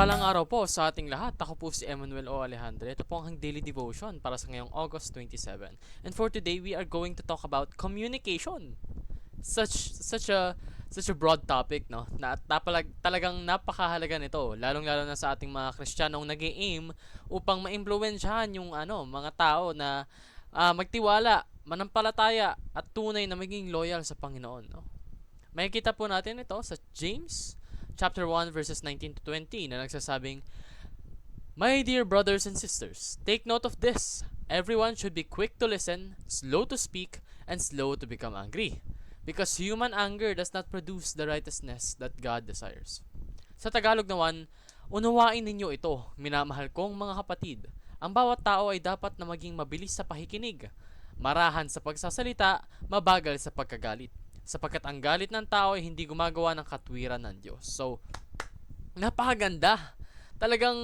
Mapagpalang araw po sa ating lahat. Ako po si Emmanuel O. Alejandro. Ito po ang daily devotion para sa ngayong August 27. And for today, we are going to talk about communication. Such a broad topic, no? Talagang napakahalaga nito, lalong-lalo na sa ating mga Kristiyanong nag-aim upang maimpluwensyahan yung mga tao na magtiwala, manampalataya at tunay na maging loyal sa Panginoon, no? Makikita po natin ito sa James chapter 1 verses 19 to 20 na nagsasabing, "My dear brothers and sisters, take note of this. Everyone should be quick to listen, slow to speak, and slow to become angry, because human anger does not produce the righteousness that God desires." Sa Tagalog naman, unawain ninyo ito, minamahal kong mga kapatid. Ang bawat tao ay dapat na maging mabilis sa pakikinig, marahan sa pagsasalita, mabagal sa pagkagalit, sapagkat ang galit ng tao ay hindi gumagawa ng katwiran ng Diyos. So, napakaganda. Talagang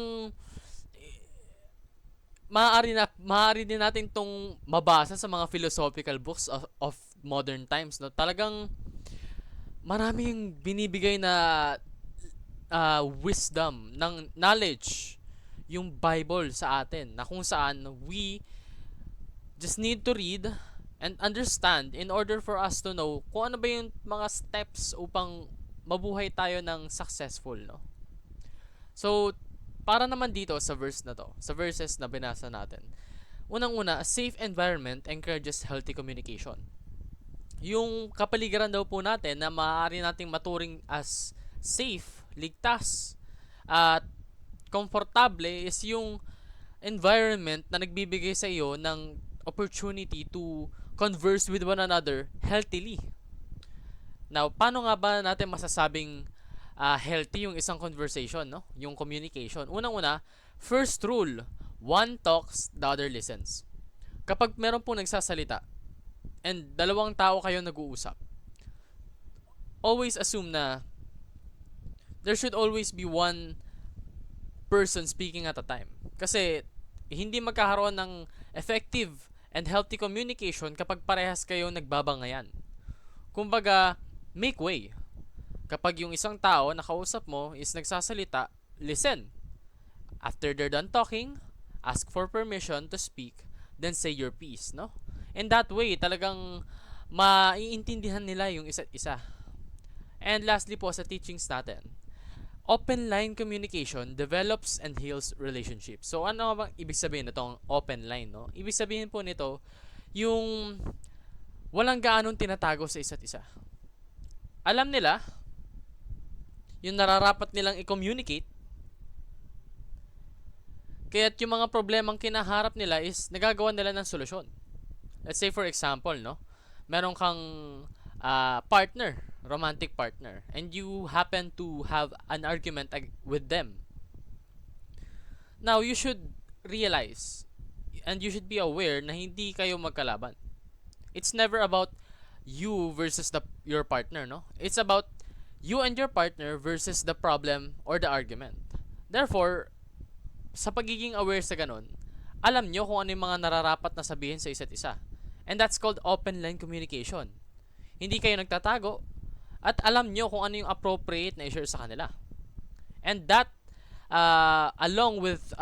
maaari din natin tong mabasa sa mga philosophical books of modern times, no? Talagang maraming binibigay na wisdom, ng knowledge, yung Bible sa atin, na kung saan we just need to read and understand in order for us to know kung ano ba yung mga steps upang mabuhay tayo ng successful, no? So, para naman dito sa verse na to, sa verses na binasa natin, unang-una, a safe environment encourages healthy communication. Yung kapaligiran daw po natin na maaari nating maturing as safe, ligtas, at komportable is yung environment na nagbibigay sa iyo ng opportunity to converse with one another healthily. Now, paano nga ba natin masasabing healthy yung isang conversation, no? Yung communication. Unang-una, first rule, one talks, the other listens. Kapag meron pong nagsasalita and dalawang tao kayo nag-uusap, always assume na there should always be one person speaking at a time. Kasi hindi magkakaroon ng effective and healthy communication kapag parehas kayo nagbabangayan. Kumbaga, make way. Kapag yung isang tao na kausap mo is nagsasalita, listen. After they're done talking, ask for permission to speak, then say your piece, no? And that way, talagang maiintindihan nila yung isa't isa. And lastly po sa teachings natin, open line communication develops and heals relationships. So ano bang ibig sabihin nitong open line, no? Ibig sabihin po nito yung walang gaanong tinatago sa isa't isa. Alam nila yung nararapat nilang i-communicate, kaya't yung mga problemang kinaharap nila is nagagawa nila ng solusyon. Let's say for example, no? Meron kang partner, romantic partner, and you happen to have an argument with them. Now, you should realize and you should be aware na hindi kayo magkalaban. It's never about you versus your partner, no? It's about you and your partner versus the problem or the argument. Therefore, sa pagiging aware sa ganun, alam nyo kung ano yung mga nararapat na sabihin sa isa't isa. And that's called open line communication. Hindi kayo nagtatago at alam nyo kung ano yung appropriate na i-share sa kanila. And that, along with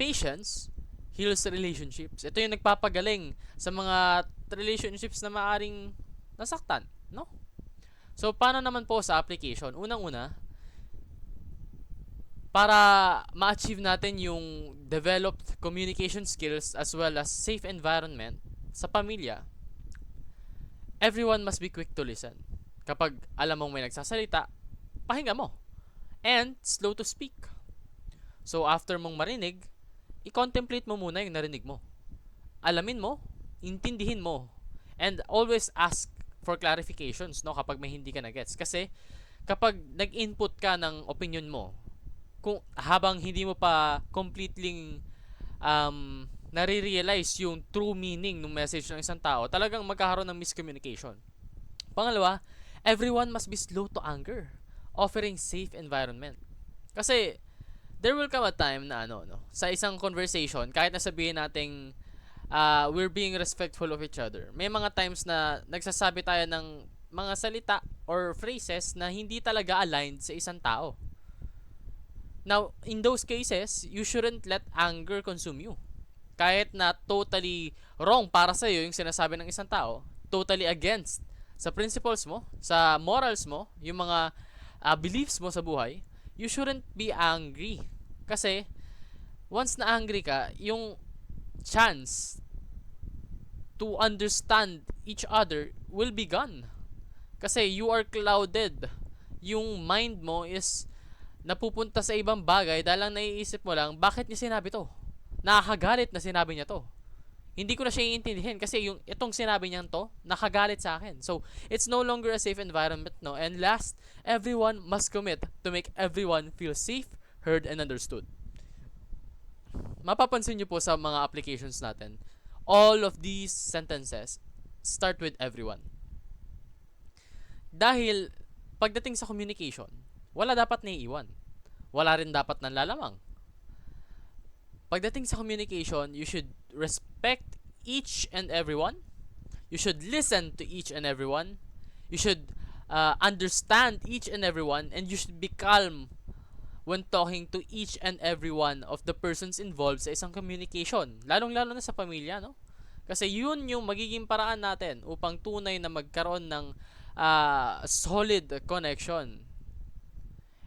patience, heals relationships. Ito yung nagpapagaling sa mga relationships na maaring nasaktan, no? So, paano naman po sa application? Unang-una, para ma-achieve natin yung developed communication skills as well as safe environment sa pamilya, everyone must be quick to listen. Kapag alam mong may nagsasalita, pahinga mo. And slow to speak. So after mong marinig, i-contemplate mo muna yung narinig mo. Alamin mo, intindihin mo, and always ask for clarifications, no, kapag may hindi ka na-gets. Kasi kapag nag-input ka ng opinion mo, kung habang hindi mo pa completely nare-realize yung true meaning ng message ng isang tao, talagang magkakaroon ng miscommunication. Pangalawa, everyone must be slow to anger, offering safe environment. Kasi there will come a time na sa isang conversation, kahit na sabihin nating we're being respectful of each other, may mga times na nagsasabi tayo ng mga salita or phrases na hindi talaga aligned sa isang tao. Now, in those cases, you shouldn't let anger consume you. Kahit na totally wrong para sa iyo yung sinasabi ng isang tao, totally against sa principles mo, sa morals mo, yung mga beliefs mo sa buhay, you shouldn't be angry. Kasi, once na angry ka, yung chance to understand each other will be gone. Kasi you are clouded. Yung mind mo is napupunta sa ibang bagay dahil lang naiisip mo lang, bakit niya sinabi to? Nakakagalit na sinabi niya to. Hindi ko na siya iintindihin kasi yung itong sinabi niyan to, nakagalit sa akin. So, it's no longer a safe environment, no? And last, everyone must commit to make everyone feel safe, heard, and understood. Mapapansin niyo po sa mga applications natin, all of these sentences start with everyone. Dahil, pagdating sa communication, wala dapat naiiwan. Wala rin dapat nanlalamang. Pagdating sa communication, you should respect each and everyone. You should listen to each and everyone. You should understand each and everyone, and you should be calm when talking to each and every one of the persons involved sa isang communication. Lalong-lalo na sa pamilya, no? Kasi yun yung magiging paraan natin upang tunay na magkaroon ng solid connection.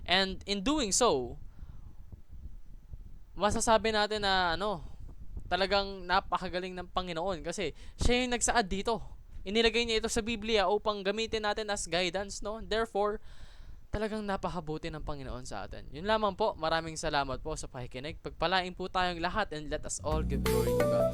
And in doing so, masasabi natin na talagang napakagaling ng Panginoon kasi siya yung nagsaad dito. Inilagay niya ito sa Biblia upang gamitin natin as guidance, no? Therefore, talagang napakabuti ng Panginoon sa atin. Yun lamang po. Maraming salamat po sa pakikinig. Pagpalain po tayong lahat and let us all give glory to God.